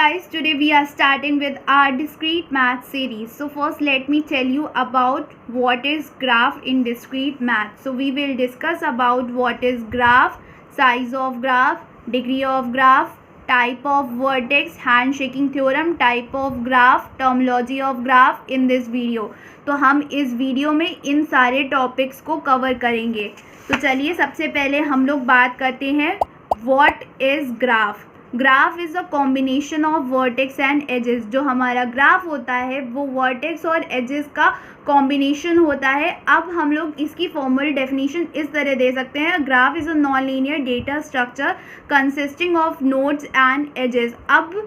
guys, today we are starting with our discrete math series. So first let me tell you about what is graph in discrete math. So we will discuss about what is graph, size of graph, degree of graph, type of vertex, handshaking theorem, type of graph, terminology of graph in this video. तो हम इस video में इन सारे topics को cover करेंगे. तो चलिए सबसे पहले हम लोग बात करते हैं what is graph. Graph is a combination of vertex and edges. जो हमारा ग्राफ होता है वो वर्टेक्स और एजेस का कॉम्बिनेशन होता है. अब हम लोग इसकी फॉर्मल डेफिनेशन इस तरह दे सकते हैं, graph is a non linear data structure consisting of nodes and edges. अब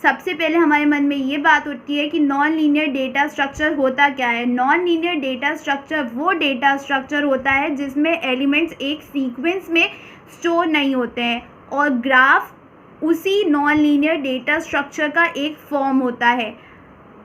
सबसे पहले हमारे मन में ये बात होती है कि नॉन लीनियर डेटा स्ट्रक्चर होता क्या है. नॉन लीनियर डेटा स्ट्रक्चर वो डेटा स्ट्रक्चर होता है जिसमें एलिमेंट्स एक सीक्वेंस में स्टोर नहीं होते हैं, और ग्राफ उसी नॉन लीनियर डेटा स्ट्रक्चर का एक फॉर्म होता है.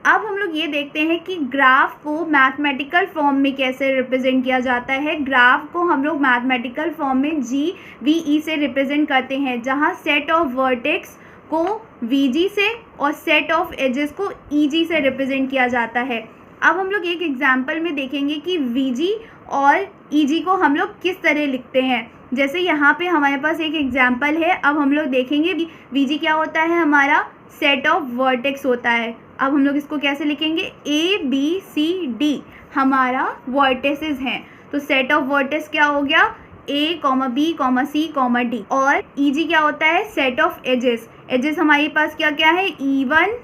अब हम लोग ये देखते हैं कि ग्राफ को मैथमेटिकल फॉर्म में कैसे रिप्रेजेंट किया जाता है. ग्राफ को हम लोग मैथमेटिकल फॉर्म में GVE से रिप्रेजेंट करते हैं, जहाँ सेट ऑफ वर्टेक्स को VG से और सेट ऑफ एजेस को EG से रिप्रेजेंट किया जाता है. अब हम लोग एक एग्जांपल में देखेंगे कि VG और EG को हम लोग किस तरह लिखते हैं. जैसे यहाँ पे हमारे पास एक एग्जांपल है. अब हम लोग देखेंगे VG क्या होता है, हमारा सेट ऑफ वर्टेक्स होता है. अब हम लोग इसको कैसे लिखेंगे, ABCD हमारा वर्टेसेस हैं. तो सेट ऑफ वर्टेक्स क्या हो गया, A, B, C, D. और EG क्या होता है, सेट ऑफ एजेस. एजेस हमारे पास क्या क्या है, E1,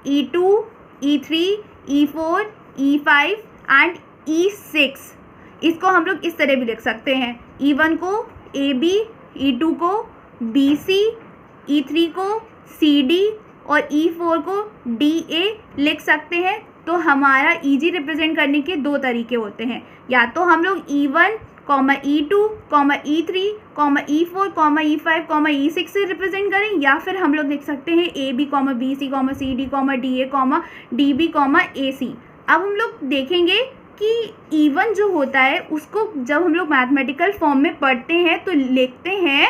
E2, E3, E4, E5 and E6. इसको हम लोग इस तरह भी लिख सकते हैं, E1 को AB, E2 को BC, E3 को CD और E4 को DA लिख सकते हैं. तो हमारा EG रिप्रेजेंट करने के दो तरीके होते हैं, या तो हम लोग E1, E2, E3, E4, E5, E6 से रिप्रेजेंट करें, या फिर हम लोग लिख सकते हैं AB, BC, CD, DA, DB, AC. अब हम लोग देखेंगे कि E1 जो होता है उसको जब हम लोग मैथमेटिकल फॉर्म में पढ़ते हैं तो लिखते हैं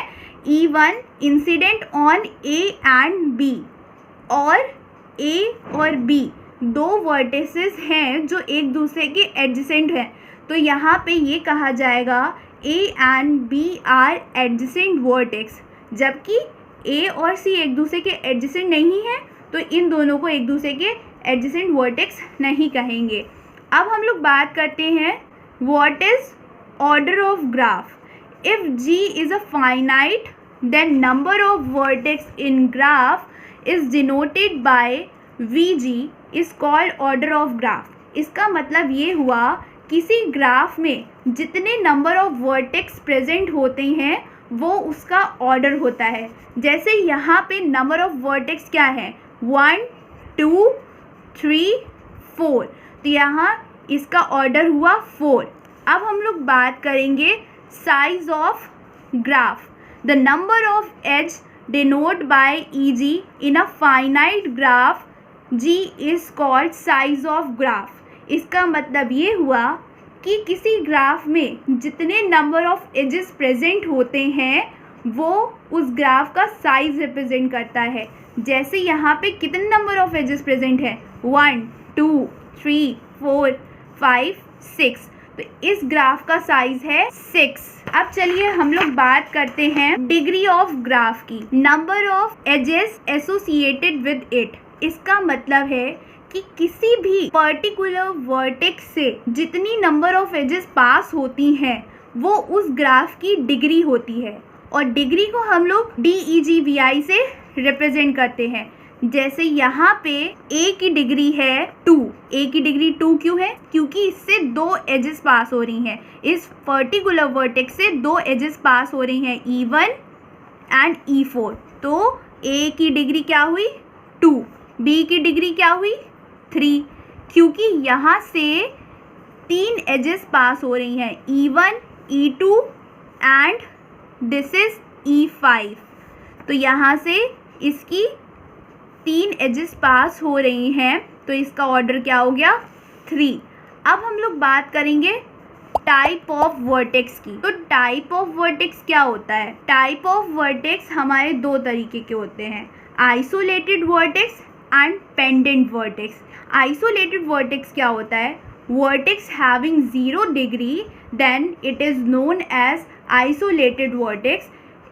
E1 incident on A and B. और A और B दो वर्टिसेस हैं जो एक दूसरे के एडजेसेंट हैं. तो यहाँ पे ये कहा जाएगा A and B are adjacent vertex, जबकि A और C एक दूसरे के एडजेसेंट नहीं हैं, तो इन दोनों को एक दूसरे के एडजेसेंट वर्टेक्स नहीं कहेंगे. अब हम लोग बात करते हैं what is order of graph. If G is a finite then number of vertex in graph is denoted by VG is called order of graph. इसका मतलब ये हुआ किसी ग्राफ में जितने नंबर ऑफ वर्टेक्स प्रेजेंट होते हैं वो उसका ऑर्डर होता है. जैसे यहाँ पे नंबर ऑफ वर्टेक्स क्या है, 1, 2, 3, 4. तो यहाँ इसका ऑर्डर हुआ 4. अब हम लोग बात करेंगे size of graph. The number of edge denote by EG in a finite graph G is called size of graph. इसका मतलब ये हुआ कि किसी ग्राफ में जितने नंबर ऑफ एजेस प्रेजेंट होते हैं वो उस ग्राफ का साइज रिप्रेजेंट करता है. जैसे यहाँ पे कितने नंबर ऑफ एजेस प्रेजेंट हैं, 1, 2, 3, 4, 5, 6. तो इस ग्राफ का साइज है 6. अब चलिए हम लोग बात करते हैं डिग्री ऑफ ग्राफ की. Number of edges associated with it. इसका मतलब है कि किसी भी पर्टिकुलर वर्टेक्स से जितनी नंबर ऑफ एजेस पास होती हैं वो उस ग्राफ की डिग्री होती है, और डिग्री को हम लोग DEGVI से रिप्रेजेंट करते हैं. जैसे यहाँ पे A की डिग्री है 2. A की डिग्री 2 क्यों है, क्योंकि इससे दो एजेस पास हो रही हैं. इस पर्टिकुलर वर्टेक्स से दो एजेस पास हो रही हैं, E1 एंड E4. तो A की डिग्री क्या हुई, 2. B की डिग्री क्या हुई, 3, क्योंकि यहाँ से 3 एजेस पास हो रही हैं, E1, E2 and this is E5. तो यहाँ से इसकी 3 एजेस पास हो रही हैं, तो इसका ऑर्डर क्या हो गया, 3. अब हम लोग बात करेंगे टाइप ऑफ वर्टेक्स की. तो टाइप ऑफ वर्टेक्स क्या होता है, टाइप ऑफ वर्टेक्स हमारे दो तरीके के होते हैं. Isolated vertex and pendant vertex. Isolated vertex क्या होता है? Vertex having 0 degree, then it is known as isolated vertex.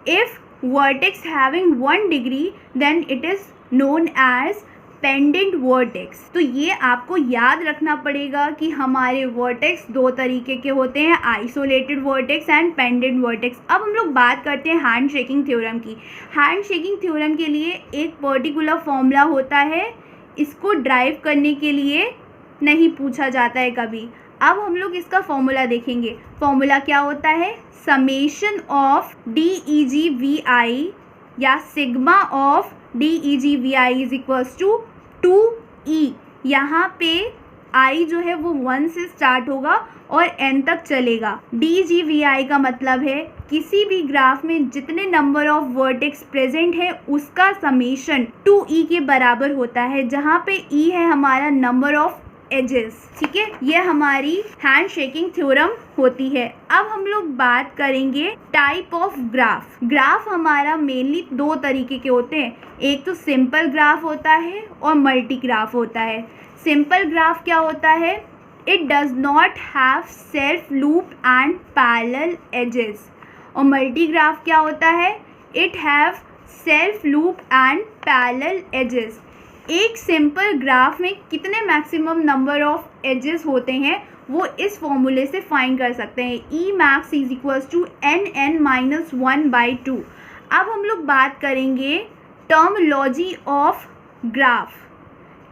If vertex having 1 degree, then it is known as pendant vertex. तो ये आपको याद रखना पड़ेगा कि हमारे वर्टेक्स दो तरीके के होते हैं, isolated vertex and pendant vertex. अब हम लोग बात करते हैं हैंड शेकिंग थ्योरम की. हैंड शेकिंग थ्योरम के लिए एक पर्टिकुलर फॉर्मूला होता है, इसको ड्राइव करने के लिए नहीं पूछा जाता है कभी. अब हम लोग इसका फॉर्मूला देखेंगे. फॉर्मूला क्या होता है? समेशन ऑफ DEGVI या sigma of DEGVI is equals to 2E. यहाँ पे I जो है वो 1 से स्टार्ट होगा और N तक चलेगा. DEGVI का मतलब है किसी भी ग्राफ में जितने नंबर ऑफ वर्टेक्स प्रेजेंट है उसका समेशन 2E के बराबर होता है, जहाँ पे E है हमारा नंबर ऑफ एजेस. ठीक है, ये हमारी हैंड शेकिंग थ्योरम होती है. अब हम लोग बात करेंगे टाइप ऑफ ग्राफ. ग्राफ हमारा मेनली दो तरीके के होते हैं, एक तो सिंपल ग्राफ होता है और मल्टी ग्राफ होता है. सिंपल ग्राफ क्या होता है? It does not have self loop and parallel edges. और मल्टी ग्राफ क्या होता है? It have self loop and parallel edges. एक सिंपल ग्राफ में कितने मैक्सिमम नंबर ऑफ एजेस होते हैं वो इस फॉर्मूले से फाइंड कर सकते हैं. E max is equals to NN-1/2. अब हम लोग बात करेंगे टर्मोलॉजी ऑफ ग्राफ.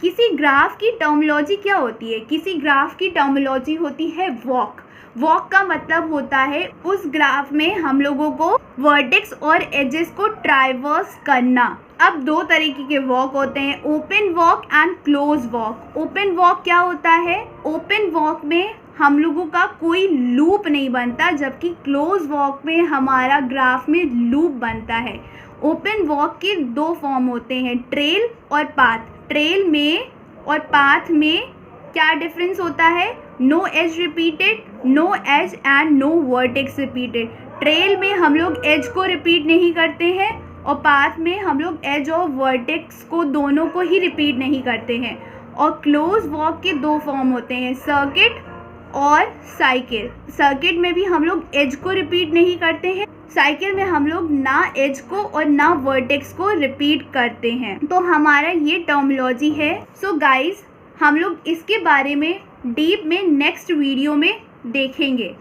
किसी ग्राफ की टर्मोलॉजी क्या होती है? किसी ग्राफ की टर्मोलॉजी होती है वॉक. वॉक का मतलब होता है उस ग्राफ में हम लोगों को वर्टेक्स और एजेस को ट्राइवर्स करना. अब दो तरीके के वॉक होते हैं, open walk and close walk. Open walk क्या होता है? ओपन वॉक में हम लोगों का कोई लूप नहीं बनता, जबकि क्लोज वॉक में हमारा ग्राफ में लूप बनता है. ओपन वॉक के दो फॉर्म होते हैं, ट्रेल और पाथ. ट्रेल में और पाथ में क्या डिफरेंस होता है? No edge repeated, no edge and no vertex repeated. Trail में हम लोग एज को रिपीट नहीं करते हैं और पाथ में हम लोग एज और वर्टेक्स को दोनों को ही रिपीट नहीं करते हैं. और क्लोज वॉक के दो फॉर्म होते हैं, सर्किट और साइकिल. सर्किट में भी हम लोग एज को रिपीट नहीं करते हैं, साइकिल में हम लोग ना एज को और ना वर्टेक्स को रिपीट करते हैं. तो हमारा ये टर्मिनोलॉजी है. सो गाइज, हम लोग इसके बारे में डीप में नेक्स्ट वीडियो में देखेंगे.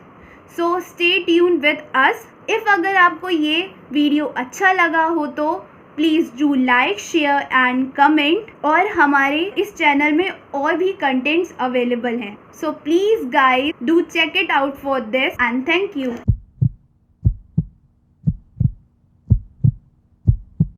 So stay tune with us. If अगर आपको ये वीडियो अच्छा लगा हो तो please do like, share and comment. और हमारे इस चैनल में और भी कंटेंट्स अवेलेबल हैं. So please guys do check it out for this and thank you.